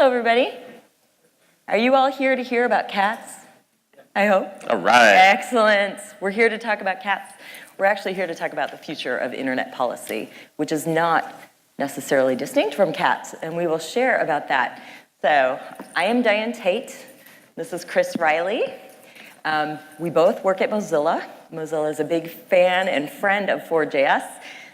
Hello, everybody. Are you all here to hear about cats? I hope. All right. Excellent. We're here to talk about cats. We're actually here to talk about the future of internet policy, which is not necessarily distinct from cats, and we will share about that. So I am Diane Tate. This is Chris Riley. We both work at Mozilla. Mozilla is a big fan and friend of ForwardJS.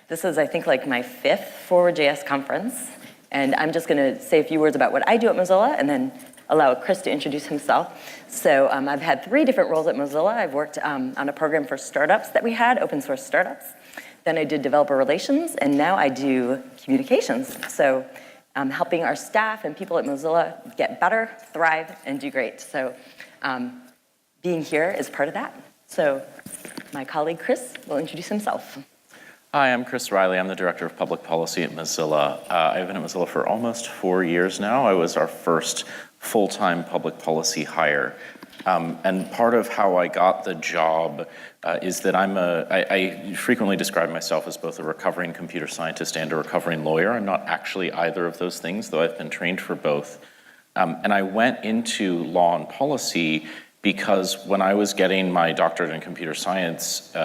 This is, I think, like my 5th ForwardJS conference. And I'm just going to say a few words about what I do at Mozilla and then allow Chris to introduce himself. So I've had 3 different roles at Mozilla. I've worked on a program for startups that we had, open source startups. Then I did developer relations, and now I do communications. So I'm helping our staff and people at Mozilla get better, thrive, and do great. So being here is part of that. So my colleague Chris will introduce himself. Hi, I'm Chris Riley. I'm the Director of Public Policy at Mozilla. I've been at Mozilla for almost 4 years now. I was our first full-time public policy hire. And part of how I got the job is that I frequently describe myself as both a recovering computer scientist and a recovering lawyer. I'm not actually either of those things, though I've been trained for both. And I went into law and policy because when I was getting my doctorate in computer science,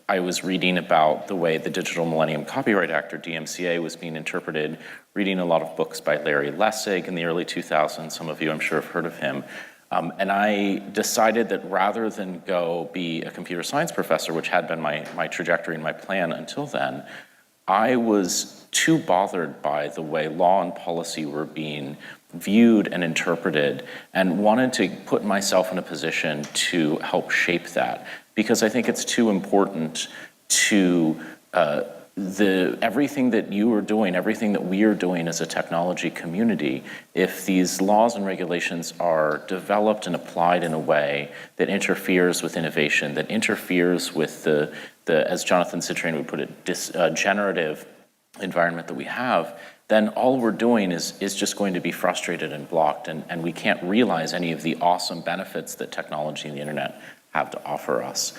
I was reading about the way the Digital Millennium Copyright Act, or DMCA, was being interpreted, reading a lot of books by Larry Lessig in the early 2000s. Some of you, I'm sure, have heard of him. And I decided that rather than go be a computer science professor, which had been my trajectory and my plan until then, I was too bothered by the way law and policy were being viewed and interpreted, and wanted to put myself in a position to help shape that. Because I think it's too important to everything that you are doing, everything that we are doing as a technology community, if these laws and regulations are developed and applied in a way that interferes with innovation, that interferes with the as Jonathan Citrain would put it, generative environment that we have, then all we're doing is just going to be frustrated and blocked, and we can't realize any of the awesome benefits that technology and the internet have to offer us.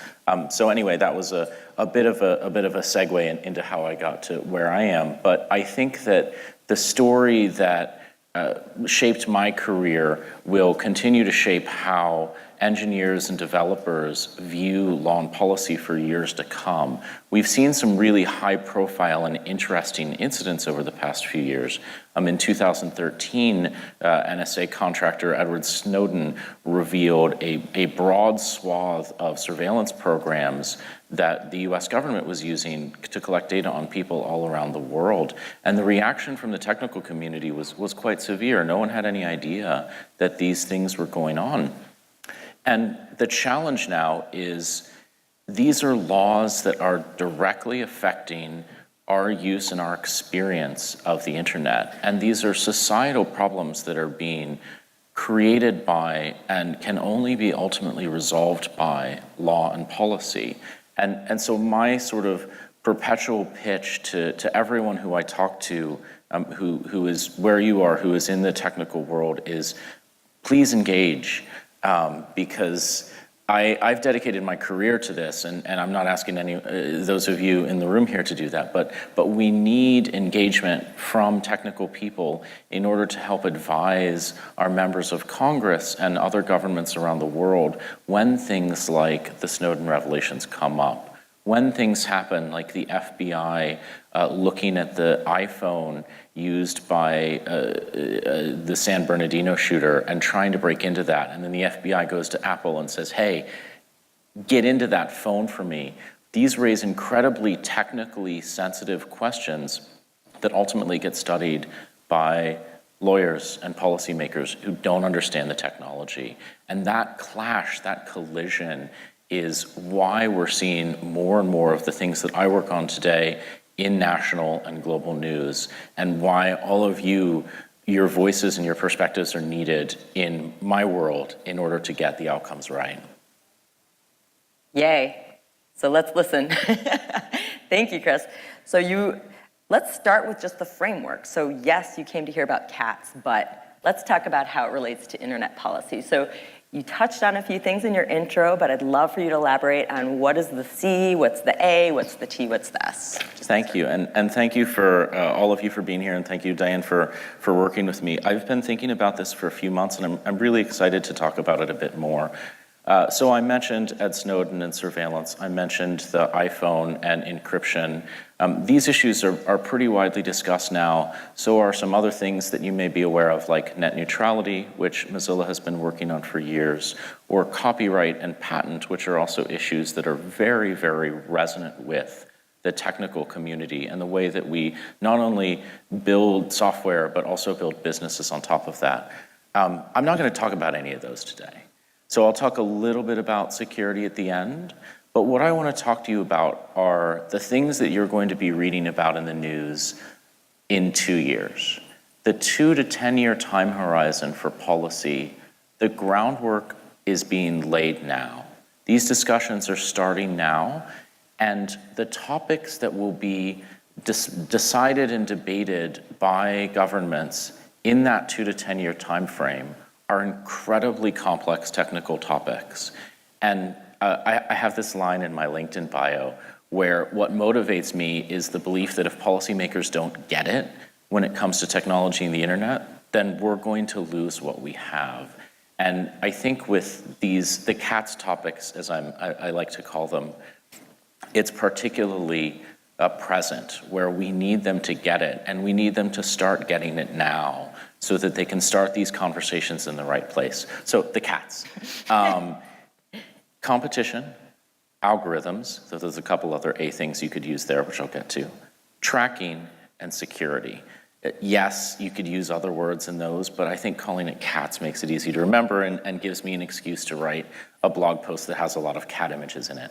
So anyway, that was a bit of a segue into how I got to where I am. But I think that the story that shaped my career will continue to shape how engineers and developers view law and policy for years to come. We've seen some really high profile and interesting incidents over the past few years. In 2013, NSA contractor Edward Snowden revealed a broad swath of surveillance programs that the US government was using to collect data on people all around the world. And the reaction from the technical community was quite severe. No one had any idea that these things were going on. And the challenge now is these are laws that are directly affecting our use and our experience of the internet. And these are societal problems that are being created by and can only be ultimately resolved by law and policy. And so my sort of perpetual pitch to everyone who I talk to, who is where you are, who is in the technical world, is please engage. Because I've dedicated my career to this, and I'm not asking those of you in the room here to do that, but we need engagement from technical people in order to help advise our members of Congress and other governments around the world when things like the Snowden revelations come up, when things happen like the FBI looking at the iPhone used by the San Bernardino shooter and trying to break into that. And then the FBI goes to Apple and says, hey, get into that phone for me. These raise incredibly technically sensitive questions that ultimately get studied by lawyers and policymakers who don't understand the technology. And that clash, that collision, is why we're seeing more and more of the things that I work on today in national and global news, and why all of you, your voices and your perspectives are needed in my world in order to get the outcomes right. Yay. So let's listen. Thank you, Chris. So let's start with just the framework. So yes, you came to hear about cats, but let's talk about how it relates to internet policy. So you touched on a few things in your intro, but I'd love for you to elaborate on what is the C, what's the A, what's the T, what's the S. Thank you, and thank you for all of you for being here, and thank you, Diane, for working with me. I've been thinking about this for a few months, and I'm really excited to talk about it a bit more. So I mentioned Ed Snowden and surveillance. I mentioned the iPhone and encryption. These issues are pretty widely discussed now. So are some other things that you may be aware of, like net neutrality, which Mozilla has been working on for years, or copyright and patent, which are also issues that are very, very resonant with the technical community and the way that we not only build software, but also build businesses on top of that. I'm not going to talk about any of those today. So I'll talk a little bit about security at the end, but what I want to talk to you about are the things that you're going to be reading about in the news in 2 years. The 2 to 10 year time horizon for policy, the groundwork is being laid now. These discussions are starting now, and the topics that will be decided and debated by governments in that 2 to 10 year time frame are incredibly complex technical topics. And I have this line in my LinkedIn bio where what motivates me is the belief that if policymakers don't get it when it comes to technology and the internet, then we're going to lose what we have. And I think with the CATS topics, as I like to call them, it's particularly present, where we need them to get it, and we need them to start getting it now so that they can start these conversations in the right place. So the CATS. Competition, algorithms, so there's a couple other A things you could use there, which I'll get to. Tracking and security. Yes, you could use other words in those, but I think calling it CATS makes it easy to remember and gives me an excuse to write a blog post that has a lot of cat images in it.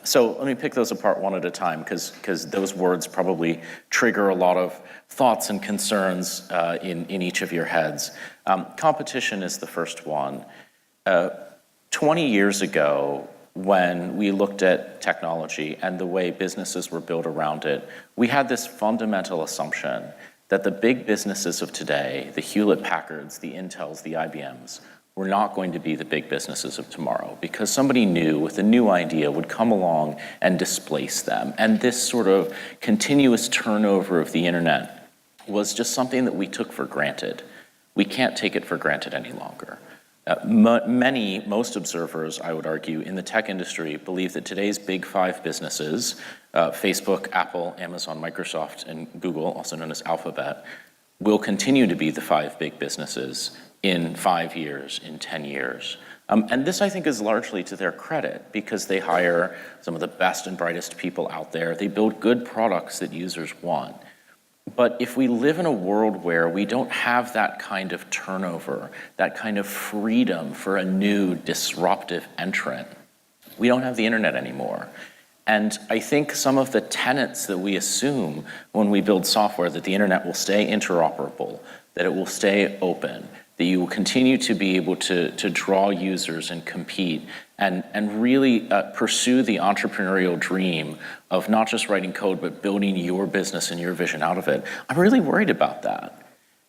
So let me pick those apart one at a time, because those words probably trigger a lot of thoughts and concerns in each of your heads. Competition is the first one. 20 years ago, when we looked at technology and the way businesses were built around it, we had this fundamental assumption that the big businesses of today, the Hewlett-Packards, the Intels, the IBMs, were not going to be the big businesses of tomorrow, because somebody new with a new idea would come along and displace them. And this sort of continuous turnover of the internet was just something that we took for granted. We can't take it for granted any longer. Most observers, I would argue, in the tech industry believe that today's big 5 businesses, Facebook, Apple, Amazon, Microsoft, and Google, also known as Alphabet, will continue to be the 5 big businesses in 5 years, in 10 years. And this, I think, is largely to their credit, because they hire some of the best and brightest people out there. They build good products that users want. But if we live in a world where we don't have that kind of turnover, that kind of freedom for a new disruptive entrant, we don't have the internet anymore. And I think some of the tenets that we assume when we build software, that the internet will stay interoperable, that it will stay open, that you will continue to be able to draw users and compete and really pursue the entrepreneurial dream of not just writing code, but building your business and your vision out of it. I'm really worried about that.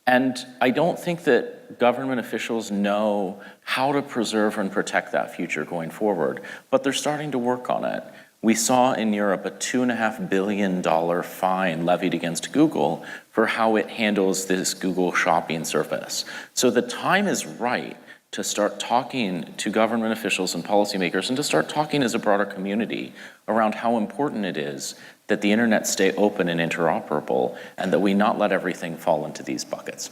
And I don't think that government officials know how to preserve and protect that future going forward, but they're starting to work on it. We saw in Europe a $2.5 billion fine levied against Google for how it handles this Google shopping service. So the time is right to start talking to government officials and policymakers, and to start talking as a broader community around how important it is that the internet stay open and interoperable, and that we not let everything fall into these buckets.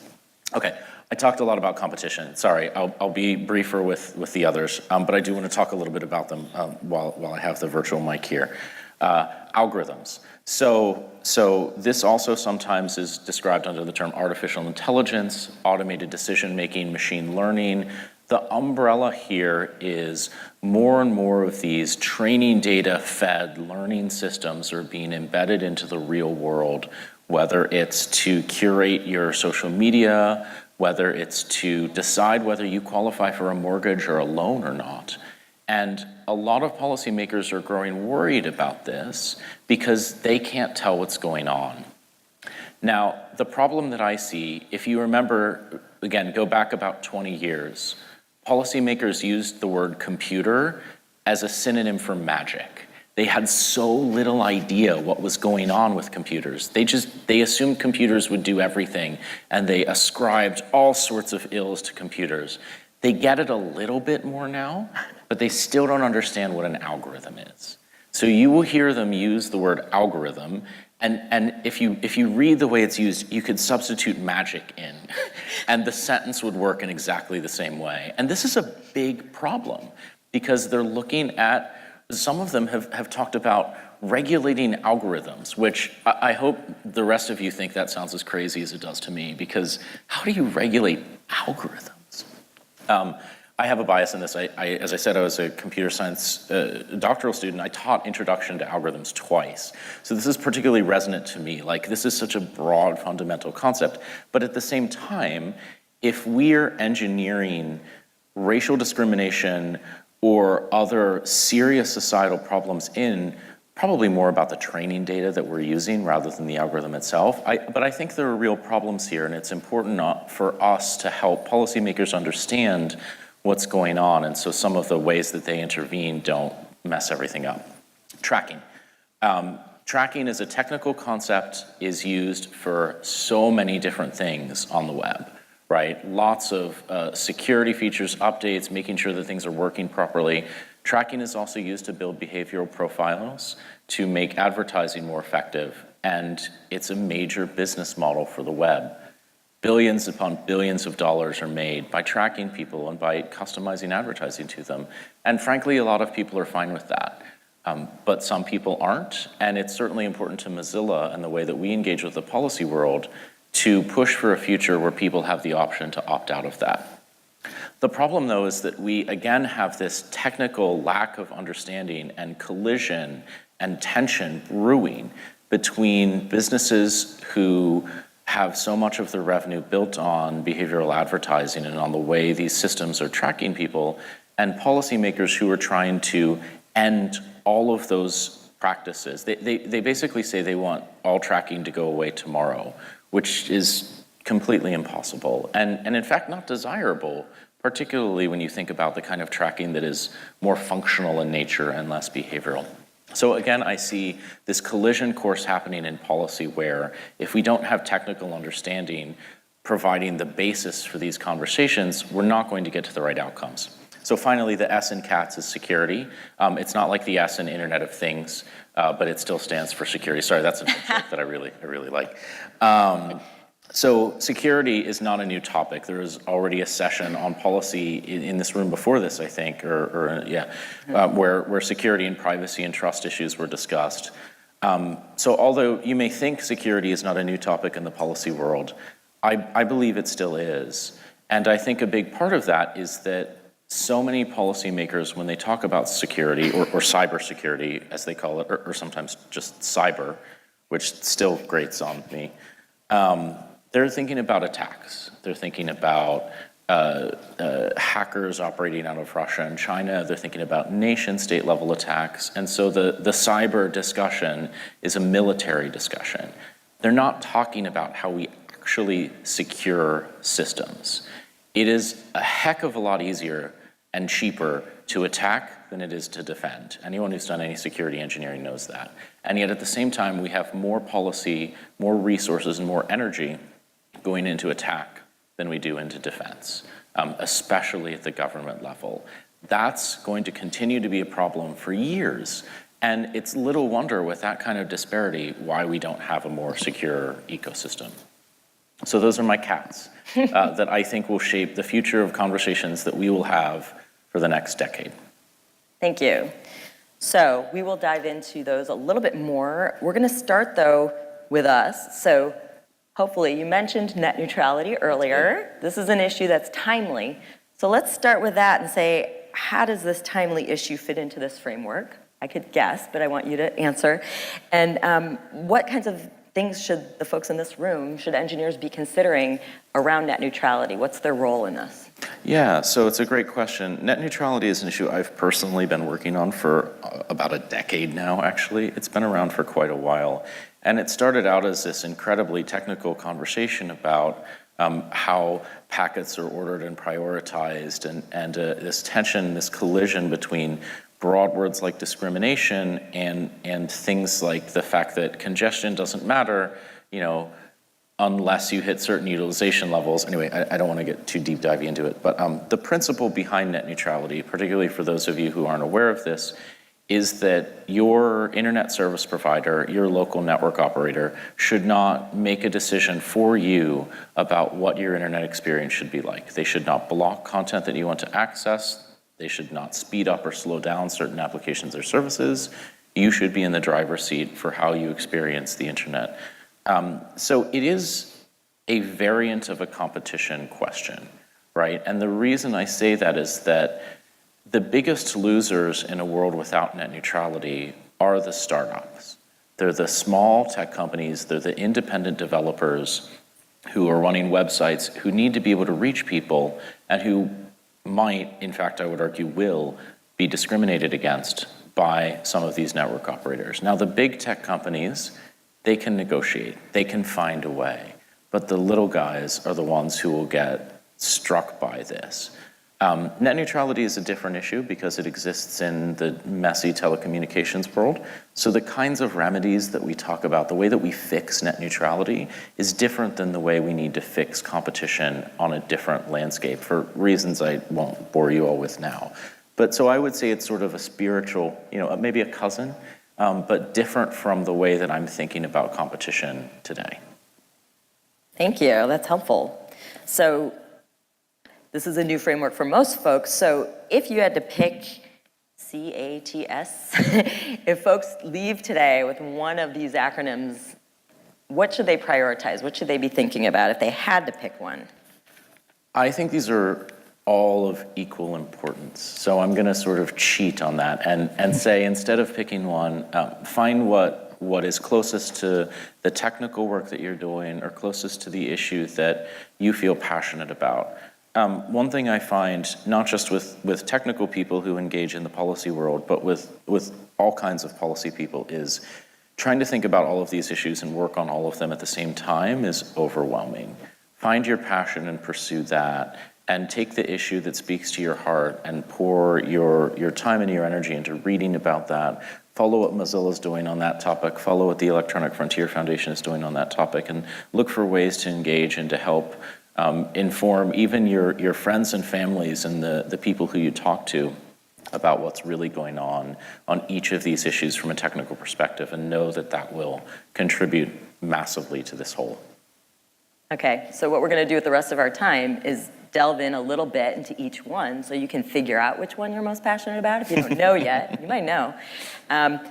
Okay, I talked a lot about competition. Sorry, I'll be briefer with the others, but I do want to talk a little bit about them while I have the virtual mic here. Algorithms. So this also sometimes is described under the term artificial intelligence, automated decision-making, machine learning. The umbrella here is more and more of these training data-fed learning systems are being embedded into the real world, whether it's to curate your social media, whether it's to decide whether you qualify for a mortgage or a loan or not. And a lot of policymakers are growing worried about this because they can't tell what's going on. Now, the problem that I see, if you remember, again, go back about 20 years, policymakers used the word computer as a synonym for magic. They had so little idea what was going on with computers. They assumed computers would do everything, and they ascribed all sorts of ills to computers. They get it a little bit more now, but they still don't understand what an algorithm is. So you will hear them use the word algorithm, and if you read the way it's used, you could substitute magic in, and the sentence would work in exactly the same way. And this is a big problem, because they're looking at, some of them have talked about regulating algorithms, which I hope the rest of you think that sounds as crazy as it does to me, because how do you regulate algorithms? I have a bias in this. As I said, I was a computer science doctoral student. I taught Introduction to Algorithms twice. So this is particularly resonant to me. Like, this is such a broad, fundamental concept. But at the same time, if we're engineering racial discrimination or other serious societal problems in, probably more about the training data that we're using rather than the algorithm itself. But I think there are real problems here, and it's important for us to help policymakers understand what's going on, and so some of the ways that they intervene don't mess everything up. Tracking. Tracking as a technical concept is used for so many different things on the web, right? Lots of security features, updates, making sure that things are working properly. Tracking is also used to build behavioral profiles to make advertising more effective, and it's a major business model for the web. Billions upon billions of dollars are made by tracking people and by customizing advertising to them. And frankly, a lot of people are fine with that. But some people aren't, and it's certainly important to Mozilla and the way that we engage with the policy world to push for a future where people have the option to opt out of that. The problem, though, is that we, again, have this technical lack of understanding and collision and tension brewing between businesses who have so much of their revenue built on behavioral advertising and on the way these systems are tracking people, and policymakers who are trying to end all of those practices. They basically say they want all tracking to go away tomorrow, which is completely impossible and in fact not desirable, particularly when you think about the kind of tracking that is more functional in nature and less behavioral. So again, I see this collision course happening in policy where if we don't have technical understanding providing the basis for these conversations, we're not going to get to the right outcomes. So finally, the S in CATS is security. It's not like the S in Internet of Things, but it still stands for security. Sorry, that's a joke that I really like. So security is not a new topic. There is already a session on policy in this room before this, I think, where security and privacy and trust issues were discussed. So although you may think security is not a new topic in the policy world, I believe it still is. And I think a big part of that is that so many policymakers, when they talk about security or cybersecurity, as they call it, or sometimes just cyber, which still grates on me, they're thinking about attacks. They're thinking about hackers operating out of Russia and China. They're thinking about nation-state level attacks. And so the cyber discussion is a military discussion. They're not talking about how we actually secure systems. It is a heck of a lot easier and cheaper to attack than it is to defend. Anyone who's done any security engineering knows that. And yet at the same time, we have more policy, more resources, and more energy going into attack than we do into defense, especially at the government level. That's going to continue to be a problem for years. And it's little wonder with that kind of disparity why we don't have a more secure ecosystem. So those are my cats that I think will shape the future of conversations that we will have for the next decade. Thank you. So we will dive into those a little bit more. We're going to start, though, with us. So hopefully, you mentioned net neutrality earlier. This is an issue that's timely. So let's start with that and say, how does this timely issue fit into this framework? I could guess, but I want you to answer. And what kinds of things should the folks in this room, should engineers be considering around net neutrality? What's their role in this? Yeah, so it's a great question. Net neutrality is an issue I've personally been working on for about a decade now, actually. It's been around for quite a while. And it started out as this incredibly technical conversation about how packets are ordered and prioritized, and this tension, this collision between broad words like discrimination and things like the fact that congestion doesn't matter, unless you hit certain utilization levels. Anyway, I don't want to get too deep diving into it, but the principle behind net neutrality, particularly for those of you who aren't aware of this, is that your internet service provider, your local network operator, should not make a decision for you about what your internet experience should be like. They should not block content that you want to access. They should not speed up or slow down certain applications or services. You should be in the driver's seat for how you experience the internet. So it is a variant of a competition question, right? And the reason I say that is that the biggest losers in a world without net neutrality are the startups. They're the small tech companies, they're the independent developers who are running websites, who need to be able to reach people, and who might, in fact, I would argue, will be discriminated against by some of these network operators. Now, the big tech companies, they can negotiate, they can find a way, but the little guys are the ones who will get struck by this. Net neutrality is a different issue because it exists in the messy telecommunications world. So the kinds of remedies that we talk about, the way that we fix net neutrality is different than the way we need to fix competition on a different landscape for reasons I won't bore you all with now. But so I would say it's sort of a spiritual, maybe a cousin, but different from the way that I'm thinking about competition today. Thank you, that's helpful. So this is a new framework for most folks. So if you had to pick CATS, if folks leave today with one of these acronyms, what should they prioritize? What should they be thinking about if they had to pick one? I think these are all of equal importance. So I'm going to sort of cheat on that and say, instead of picking one, find what is closest to the technical work that you're doing or closest to the issue that you feel passionate about. One thing I find, not just with technical people who engage in the policy world, but with all kinds of policy people, is trying to think about all of these issues and work on all of them at the same time is overwhelming. Find your passion and pursue that, and take the issue that speaks to your heart and pour your time and your energy into reading about that. Follow what Mozilla is doing on that topic, follow what the Electronic Frontier Foundation is doing on that topic, and look for ways to engage and to help inform even your friends and families and the people who you talk to about what's really going on each of these issues from a technical perspective, and know that that will contribute massively to this whole. Okay, so what we're going to do with the rest of our time is delve in a little bit into each one so you can figure out which one you're most passionate about. If you don't know yet, you might know.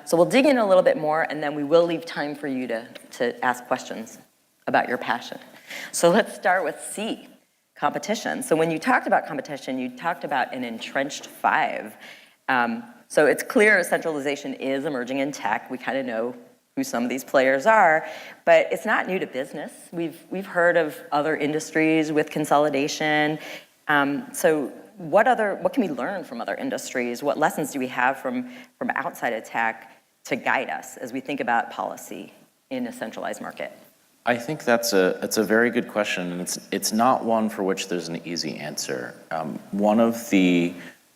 So we'll dig in a little bit more, and then we will leave time for you to ask questions about your passion. So let's start with C, competition. So when you talked about competition, you talked about an entrenched five. So it's clear centralization is emerging in tech. We kind of know who some of these players are, but it's not new to business. We've heard of other industries with consolidation. So what can we learn from other industries? What lessons do we have from outside of tech to guide us as we think about policy in a centralized market? I think that's a very good question, and it's not one for which there's an easy answer. One of the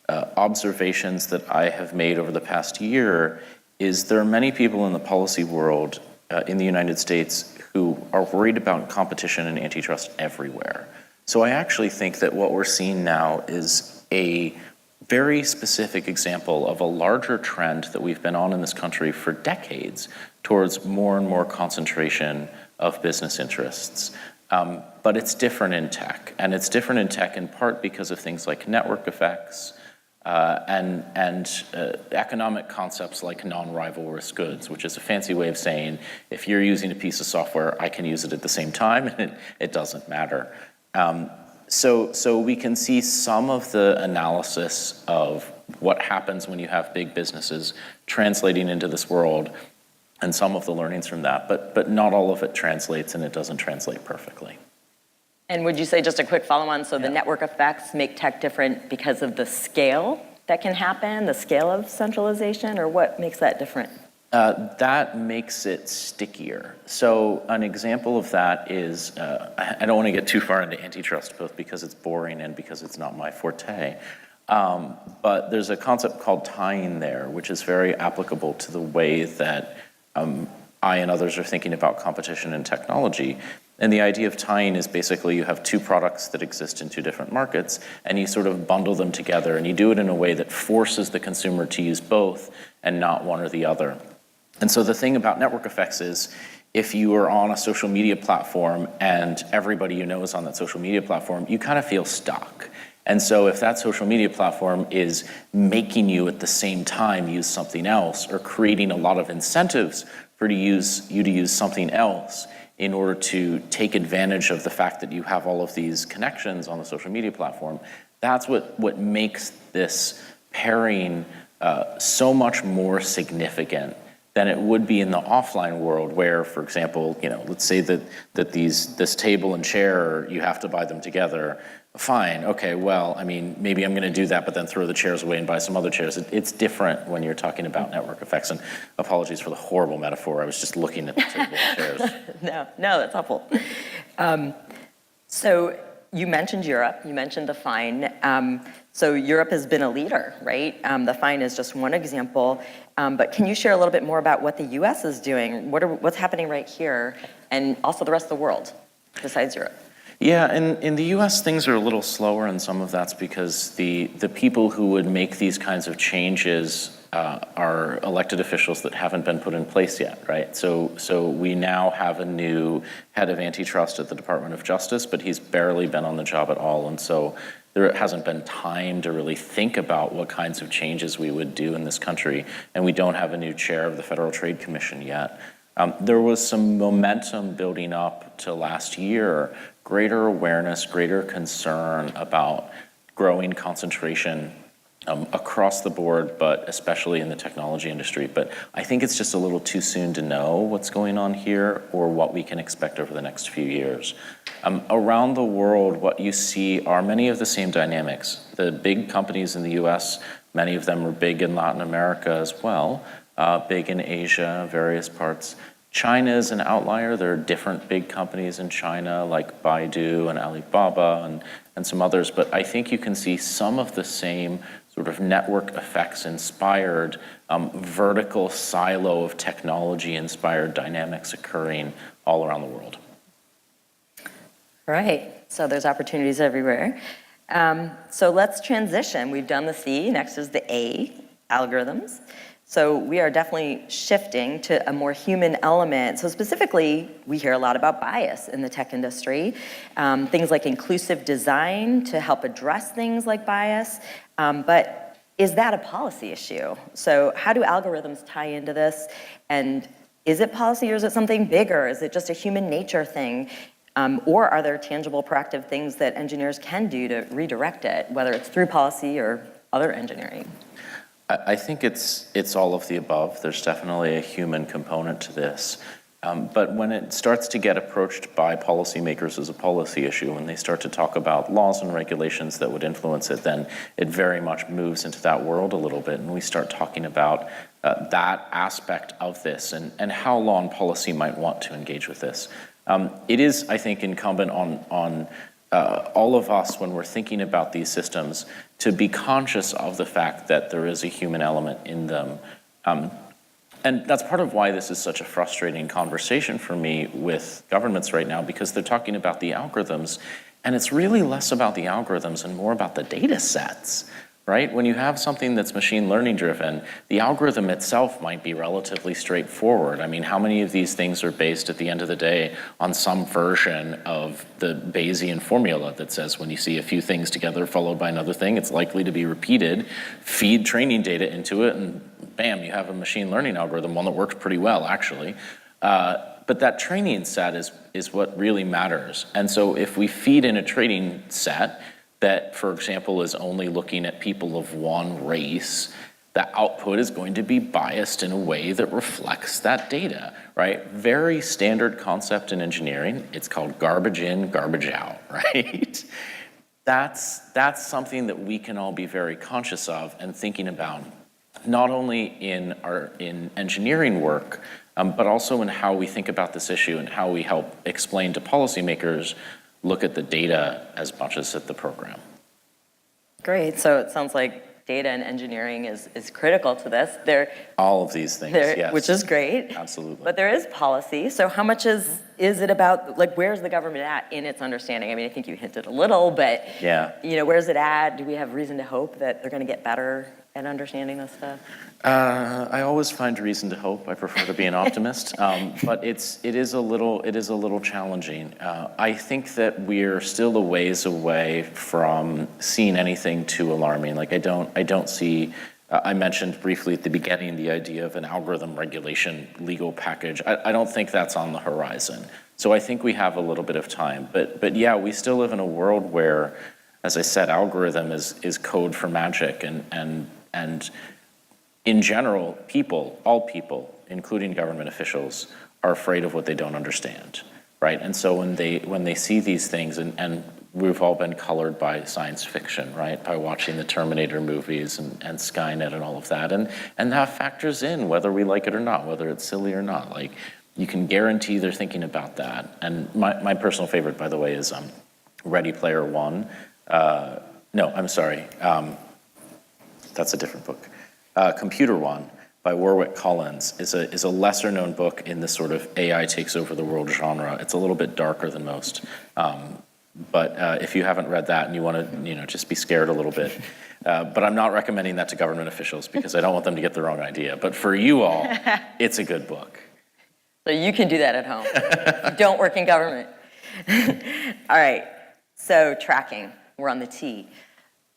observations that I have made over the past year is there are many people in the policy world in the United States who are worried about competition and antitrust everywhere. So I actually think that what we're seeing now is a very specific example of a larger trend that we've been on in this country for decades towards more and more concentration of business interests. But it's different in tech, and it's different in tech in part because of things like network effects and economic concepts like non-rivalrous goods, which is a fancy way of saying if you're using a piece of software, I can use it at the same time, and it doesn't matter. So we can see some of the analysis of what happens when you have big businesses translating into this world, and some of the learnings from that, but not all of it translates, and it doesn't translate perfectly. And would you say, just a quick follow-on, so the network effects make tech different because of the scale that can happen, the scale of centralization, or what makes that different? That makes it stickier. So an example of that is, I don't want to get too far into antitrust, both because it's boring and because it's not my forte. But there's a concept called tying there, which is very applicable to the way that I and others are thinking about competition and technology. And the idea of tying is basically you have two products that exist in two different markets, and you sort of bundle them together, and you do it in a way that forces the consumer to use both and not one or the other. And so the thing about network effects is, if you are on a social media platform and everybody you know is on that social media platform, you kind of feel stuck. And so if that social media platform is making you at the same time use something else, or creating a lot of incentives for you to use something else in order to take advantage of the fact that you have all of these connections on the social media platform, that's what makes this pairing so much more significant than it would be in the offline world, where, for example, let's say that this table and chair, you have to buy them together. Fine, okay, well, I mean, maybe I'm going to do that, but then throw the chairs away and buy some other chairs. It's different when you're talking about network effects. And apologies for the horrible metaphor. I was just looking at the table and chairs. No, that's helpful. So you mentioned Europe, you mentioned the fine. So Europe has been a leader, right? The fine is just one example. But can you share a little bit more about what the US is doing? What's happening right here, and also the rest of the world besides Europe? Yeah, in the US, things are a little slower, and some of that's because the people who would make these kinds of changes are elected officials that haven't been put in place yet, right? So we now have a new head of antitrust at the Department of Justice, but he's barely been on the job at all, and so there hasn't been time to really think about what kinds of changes we would do in this country, and we don't have a new chair of the Federal Trade Commission yet. There was some momentum building up to last year, greater awareness, greater concern about growing concentration across the board, but especially in the technology industry. But I think it's just a little too soon to know what's going on here or what we can expect over the next few years. Around the world, what you see are many of the same dynamics. The big companies in the US, many of them are big in Latin America as well, big in Asia, various parts. China is an outlier. There are different big companies in China like Baidu and Alibaba and some others, but I think you can see some of the same sort of network effects inspired, vertical silo of technology inspired dynamics occurring all around the world. Right, so there's opportunities everywhere. So let's transition. We've done the C, next is the A, algorithms. So we are definitely shifting to a more human element. So specifically, we hear a lot about bias in the tech industry, things like inclusive design to help address things like bias. But is that a policy issue? So how do algorithms tie into this? And is it policy or is it something bigger? Is it just a human nature thing? Or are there tangible, proactive things that engineers can do to redirect it, whether it's through policy or other engineering? I think it's all of the above. There's definitely a human component to this. But when it starts to get approached by policymakers as a policy issue, when they start to talk about laws and regulations that would influence it, then it very much moves into that world a little bit. And we start talking about that aspect of this and how law and policy might want to engage with this. It is, I think, incumbent on all of us, when we're thinking about these systems, to be conscious of the fact that there is a human element in them. And that's part of why this is such a frustrating conversation for me with governments right now, because they're talking about the algorithms, and it's really less about the algorithms and more about the data sets, right? When you have something that's machine learning driven, the algorithm itself might be relatively straightforward. I mean, how many of these things are based at the end of the day on some version of the Bayesian formula that says when you see a few things together followed by another thing, it's likely to be repeated, feed training data into it, and bam, you have a machine learning algorithm, one that works pretty well, actually. But that training set is what really matters. And so if we feed in a training set that, for example, is only looking at people of one race, the output is going to be biased in a way that reflects that data, right? Very standard concept in engineering. It's called garbage in, garbage out, right? That's something that we can all be very conscious of and thinking about not only in engineering work, but also in how we think about this issue and how we help explain to policymakers, look at the data as much as at the program. Great. So it sounds like data and engineering is critical to this. All of these things, yes. Which is great. Absolutely. But there is policy. So how much is it about, like, where's the government at in its understanding? I mean, I think you hinted a little, but, yeah. Where's it at? Do we have reason to hope that they're going to get better at understanding this stuff? I always find reason to hope. I prefer to be an optimist, but it is a little challenging. I think that we're still a ways away from seeing anything too alarming. Like I don't see. I mentioned briefly at the beginning the idea of an algorithm regulation legal package. I don't think that's on the horizon. So I think we have a little bit of time. But yeah, we still live in a world where, as I said, algorithm is code for magic, and in general, all people, including government officials, are afraid of what they don't understand, right? And so when they see these things, and we've all been colored by science fiction, right? By watching the Terminator movies and Skynet and all of that, and that factors in whether we like it or not, whether it's silly or not. Like, you can guarantee they're thinking about that. And my personal favorite, by the way, is Ready Player One. No, I'm sorry. That's a different book. Computer One by Warwick Collins is a lesser known book in this sort of AI takes over the world genre. It's a little bit darker than most. But if you haven't read that and you want to, just be scared a little bit. But I'm not recommending that to government officials because I don't want them to get the wrong idea. But for you all, it's a good book. So you can do that at home. Don't work in government. All right. So tracking, we're on the T.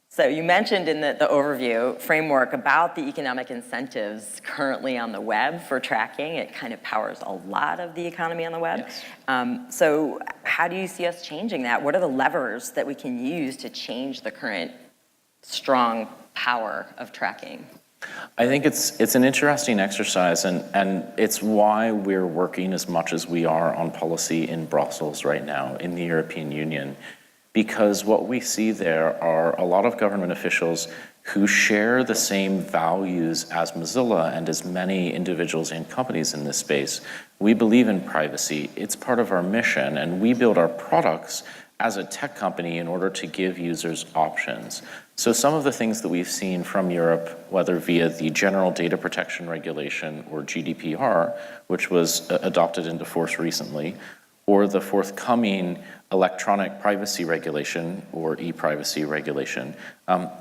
So you mentioned in the overview framework about the economic incentives currently on the web for tracking. It kind of powers a lot of the economy on the web. Yes. So how do you see us changing that? What are the levers that we can use to change the current strong power of tracking? I think it's an interesting exercise, and it's why we're working as much as we are on policy in Brussels right now, in the European Union. Because what we see there are a lot of government officials who share the same values as Mozilla and as many individuals and companies in this space. We believe in privacy. It's part of our mission, and we build our products as a tech company in order to give users options. So some of the things that we've seen from Europe, whether via the General Data Protection Regulation or GDPR, which was adopted into force recently, or the forthcoming electronic privacy regulation or e-privacy regulation,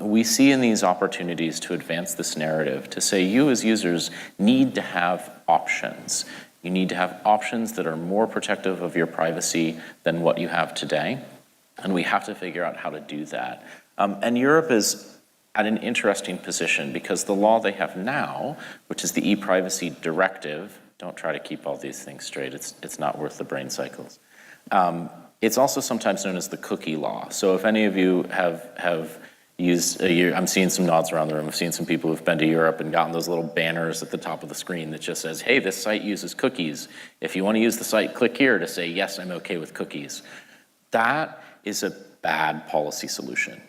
we see in these opportunities to advance this narrative, to say you as users need to have options. You need to have options that are more protective of your privacy than what you have today, and we have to figure out how to do that. And Europe is at an interesting position because the law they have now, which is the e-privacy directive, don't try to keep all these things straight, it's not worth the brain cycles. It's also sometimes known as the cookie law. So if any of you have used, I'm seeing some nods around the room, I've seen some people who've been to Europe and gotten those little banners at the top of the screen that just says, hey, this site uses cookies. If you want to use the site, click here to say, yes, I'm okay with cookies. That is a bad policy solution.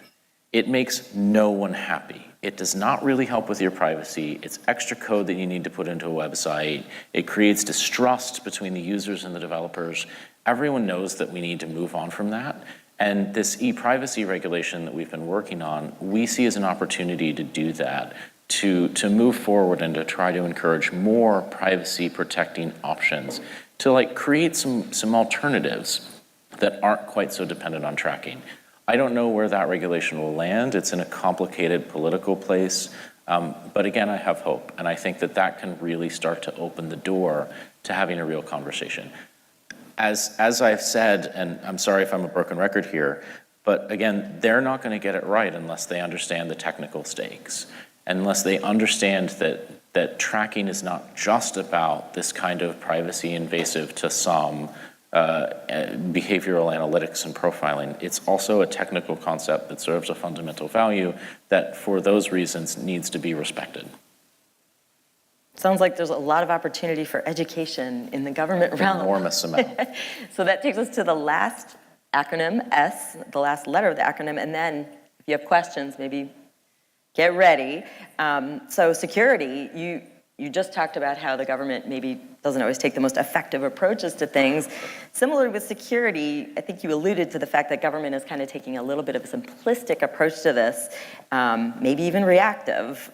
It makes no one happy. It does not really help with your privacy. It's extra code that you need to put into a website. It creates distrust between the users and the developers. Everyone knows that we need to move on from that. And this e-privacy regulation that we've been working on, we see as an opportunity to do that, to move forward and to try to encourage more privacy protecting options, to create some alternatives that aren't quite so dependent on tracking. I don't know where that regulation will land. It's in a complicated political place. But again, I have hope. And I think that can really start to open the door to having a real conversation. As I've said, and I'm sorry if I'm a broken record here, but again, they're not going to get it right unless they understand the technical stakes, unless they understand that tracking is not just about this kind of privacy invasive to some behavioral analytics and profiling. It's also a technical concept that serves a fundamental value that, for those reasons, needs to be respected. Sounds like there's a lot of opportunity for education in the government realm. Enormous amount. So that takes us to the last acronym, S, the last letter of the acronym, and then if you have questions, maybe get ready. So security, you just talked about how the government maybe doesn't always take the most effective approaches to things. Similarly with security, I think you alluded to the fact that government is kind of taking a little bit of a simplistic approach to this, maybe even reactive.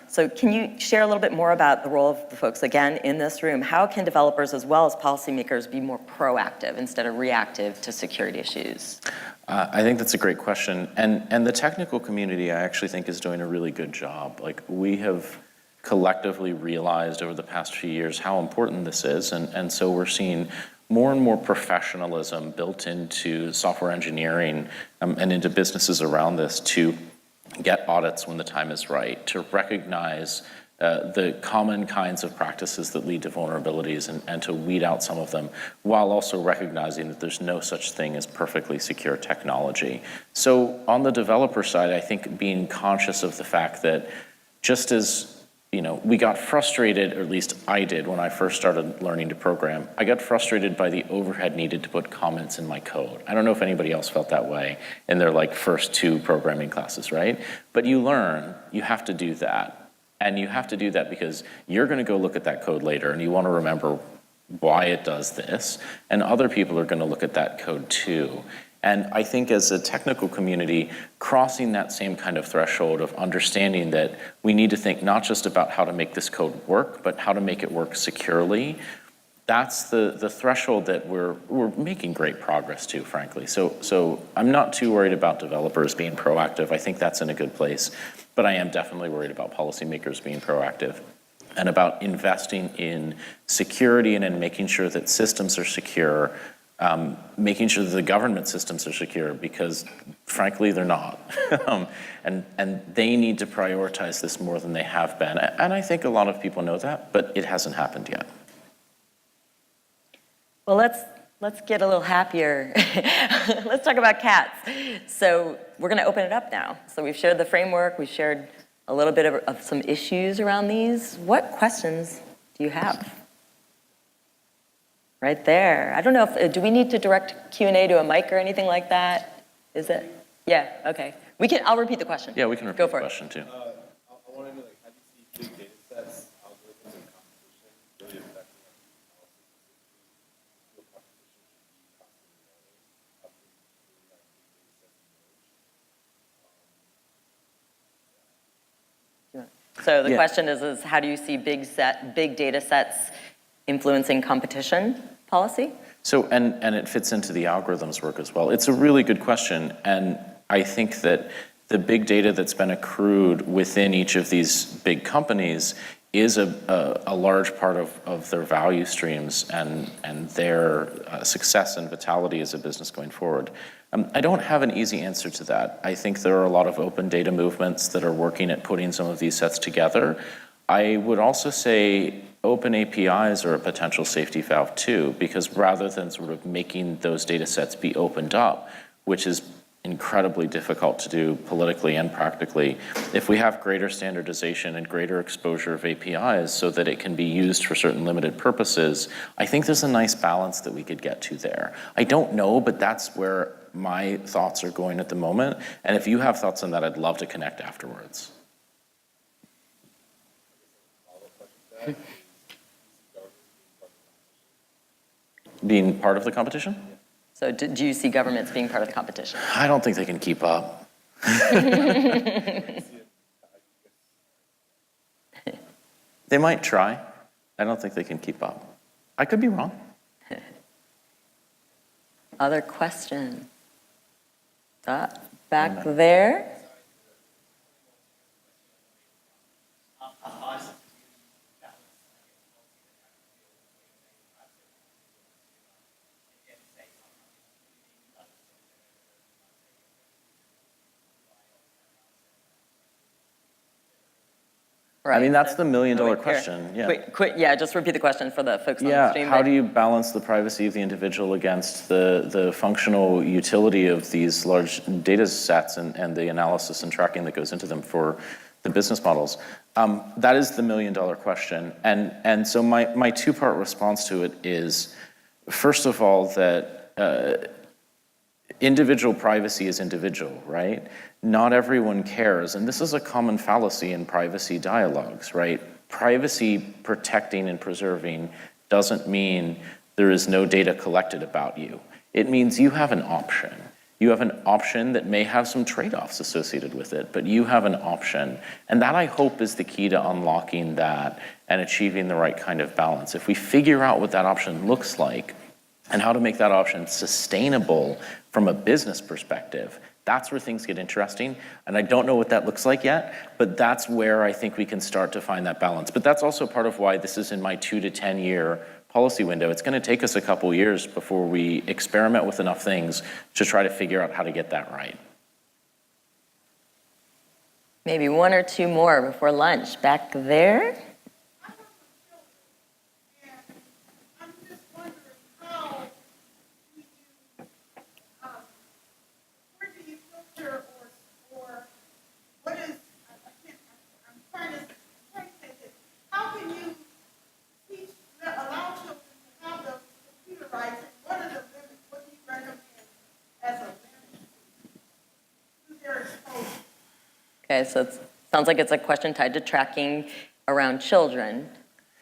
So can you share a little bit more about the role of the folks, again, in this room? How can developers as well as policymakers be more proactive instead of reactive to security issues? I think that's a great question. And the technical community, I actually think, is doing a really good job. Like, we have collectively realized over the past few years how important this is. And so we're seeing more and more professionalism built into software engineering and into businesses around this to get audits when the time is right, to recognize the common kinds of practices that lead to vulnerabilities and to weed out some of them, while also recognizing that there's no such thing as perfectly secure technology. So on the developer side, I think being conscious of the fact that just as we got frustrated, or at least I did when I first started learning to program, I got frustrated by the overhead needed to put comments in my code. I don't know if anybody else felt that way in their first 2 programming classes, right? But you learn, you have to do that. And you have to do that because you're going to go look at that code later and you want to remember why it does this. And other people are going to look at that code too. And I think as a technical community, crossing that same kind of threshold of understanding that we need to think not just about how to make this code work, but how to make it work securely, that's the threshold that we're making great progress to, frankly. So I'm not too worried about developers being proactive. I think that's in a good place. But I am definitely worried about policymakers being proactive and about investing in security and in making sure that systems are secure, making sure that the government systems are secure, because frankly, they're not. And they need to prioritize this more than they have been. And I think a lot of people know that, but it hasn't happened yet. Well, let's get a little happier. Let's talk about cats. So we're going to open it up now. So we've shared the framework. We've shared a little bit of some issues around these. What questions do you have? Right there. I don't know if, do we need to direct Q&A to a mic or anything like that? Is it? Yeah, okay. I'll repeat the question. Yeah, we can repeat the question too. I want to know, how do you see big data sets, algorithms, and competition really affecting So the question is how do you see big data sets influencing competition policy? So, and it fits into the algorithms work as well. It's a really good question, and I think that the big data that's been accrued within each of these big companies is a large part of their value streams and their success and vitality as a business going forward. I don't have an easy answer to that. I think there are a lot of open data movements that are working at putting some of these sets together. I would also say open APIs are a potential safety valve too, because rather than sort of making those data sets be opened up, which is incredibly difficult to do politically and practically, if we have greater standardization and greater exposure of APIs so that it can be used for certain limited purposes, I think there's a nice balance that we could get to there. I don't know, but that's where my thoughts are going at the moment. And if you have thoughts on that, I'd love to connect afterwards. Being part of the competition? So do you see governments being part of the competition? I don't think they can keep up. They might try. I don't think they can keep up. I could be wrong. Other questions? Back there. Right. I mean, that's the million-dollar question. Yeah. Wait, just repeat the question for the folks on the stream. How do you balance the privacy of the individual against the functional utility of these large data sets and the analysis and tracking that goes into them for the business models? That is the million-dollar question. And so my two-part response to it is, first of all, that individual privacy is individual, right? Not everyone cares, and this is a common fallacy in privacy dialogues, right? Privacy protecting and preserving doesn't mean there is no data collected about you. It means you have an option. You have an option that may have some trade-offs associated with it, but you have an option. And that, I hope, is the key to unlocking that and achieving the right kind of balance. If we figure out what that option looks like and how to make that option sustainable from a business perspective, that's where things get interesting. And I don't know what that looks like yet, but that's where I think we can start to find that balance. But that's also part of why this is in my 2 to 10 year policy window. It's going to take us a couple years before we experiment with enough things to try to figure out how to get that right. Maybe 1 or 2 more before lunch. Back there. Okay, so it sounds like it's a question tied to tracking around children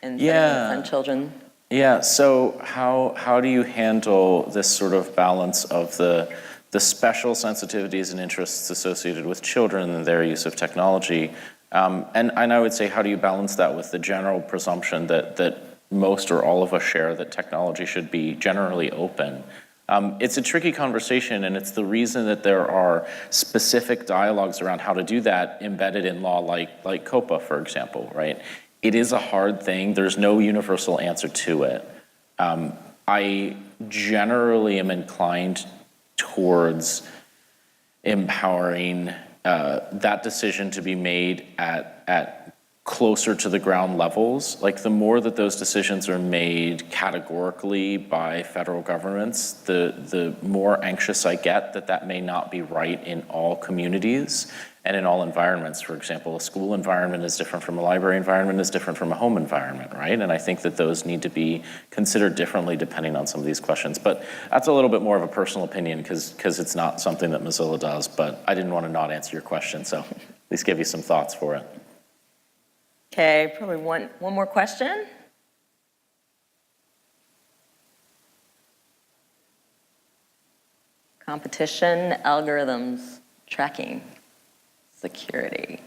and setting limits on children. Yeah, so how do you handle this sort of balance of the special sensitivities and interests associated with children and their use of technology? And I would say, how do you balance that with the general presumption that most or all of us share that technology should be generally open? It's a tricky conversation, and it's the reason that there are specific dialogues around how to do that embedded in law, like COPA, for example, right? It is a hard thing. There's no universal answer to it. I generally am inclined towards empowering that decision to be made at closer to the ground levels. Like, the more that those decisions are made categorically by federal governments, the more anxious I get that may not be right in all communities and in all environments. For example, a school environment is different from a library environment, is different from a home environment, right? And I think that those need to be considered differently depending on some of these questions. But that's a little bit more of a personal opinion because it's not something that Mozilla does, but I didn't want to not answer your question, so at least give you some thoughts for it. Okay, probably one more question. Competition, algorithms, tracking, security.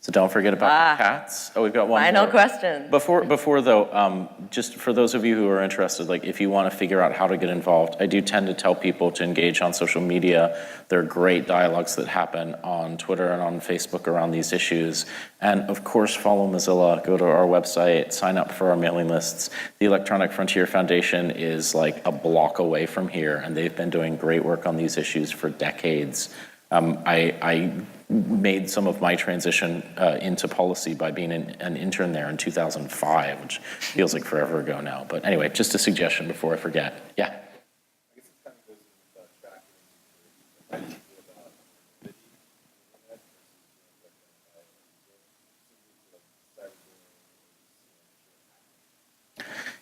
So don't forget about the cats. Oh, we've got one Final more. question. Before though, just for those of you who are interested, like if you want to figure out how to get involved, I do tend to tell people to engage on social media. There are great dialogues that happen on Twitter and on Facebook around these issues. And of course, follow Mozilla, go to our website, sign up for our mailing lists. The Electronic Frontier Foundation is like a block away from here, and they've been doing great work on these issues for decades. I made some of my transition into policy by being an intern there in 2005, which feels like forever ago now. But anyway, just a suggestion before I forget. Yeah? I guess it kind of goes into tracking and security.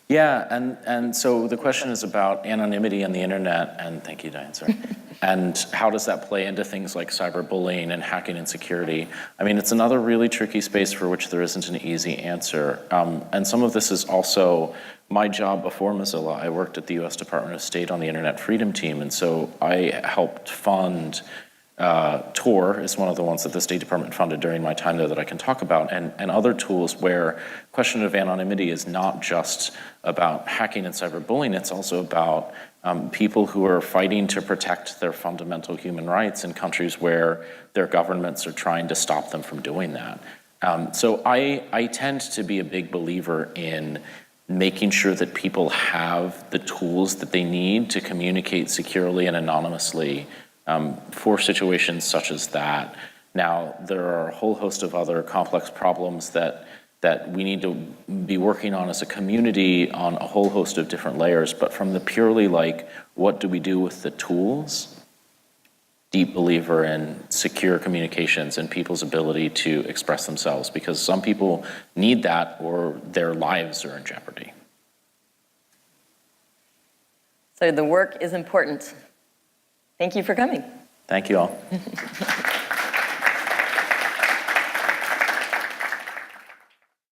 Yeah, and so the question is about anonymity on the internet, and thank you, Diane, sorry. And how does that play into things like cyberbullying and hacking and security? I mean, it's another really tricky space for which there isn't an easy answer. And some of this is also my job before Mozilla. I worked at the US Department of State on the Internet Freedom Team, and so I helped fund Tor is one of the ones that the State Department funded during my time there that I can talk about, and other tools where question of anonymity is not just about hacking and cyberbullying, it's also about people who are fighting to protect their fundamental human rights in countries where their governments are trying to stop them from doing that. So I tend to be a big believer in making sure that people have the tools that they need to communicate securely and anonymously for situations such as that. Now, there are a whole host of other complex problems that we need to be working on as a community on a whole host of different layers, but from the purely like, what do we do with the tools? Deep believer in secure communications and people's ability to express themselves, because some people need that or their lives are in jeopardy. So the work is important. Thank you for coming. Thank you all.